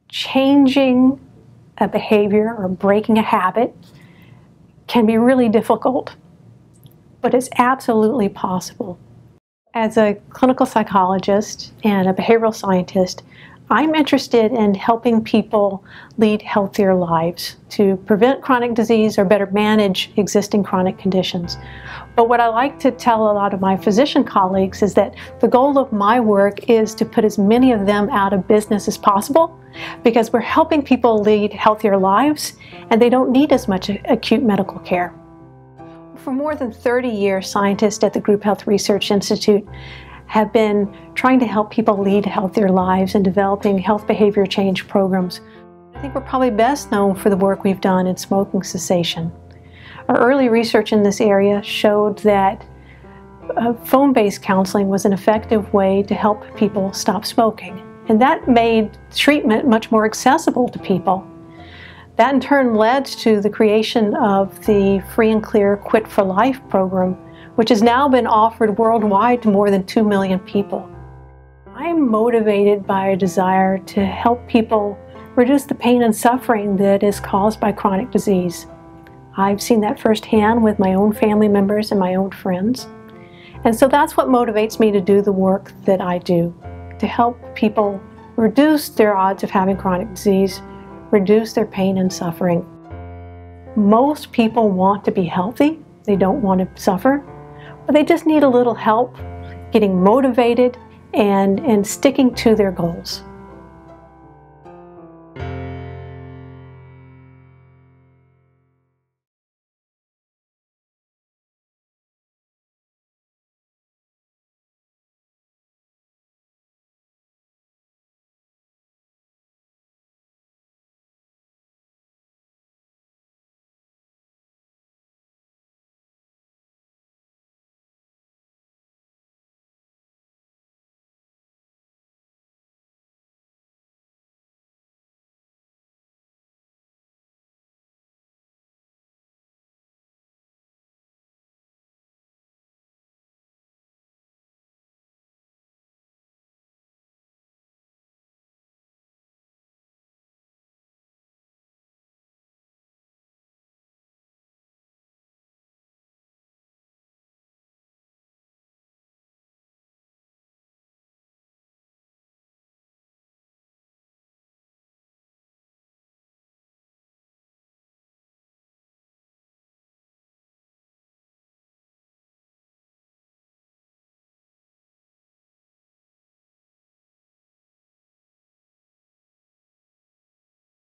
changing a behavior or breaking a habit can be really difficult, but it's absolutely possible. As a clinical psychologist and a behavioral scientist, I'm interested in helping people lead healthier lives to prevent chronic disease or better manage existing chronic conditions. But what I like to tell a lot of my physician colleagues is that the goal of my work is to put as many of them out of business as possible, because we're helping people lead healthier lives and they don't need as much acute medical care. For more than 30 years, scientists at the Group Health Research Institute have been trying to help people lead healthier lives and developing health behavior change programs. I think we're probably best known for the work we've done in smoking cessation. Our early research in this area showed that phone-based counseling was an effective way to help people stop smoking, and that made treatment much more accessible to people. That in turn led to the creation of the Free and Clear Quit for Life program, which has now been offered worldwide to more than 2 million people. I'm motivated by a desire to help people reduce the pain and suffering that is caused by chronic disease. I've seen that firsthand with my own family members and my own friends. And so that's what motivates me to do the work that I do, to help people reduce their odds of having chronic disease, reduce their pain and suffering. Most people want to be healthy. They don't want to suffer. But they just need a little help getting motivated and sticking to their goals.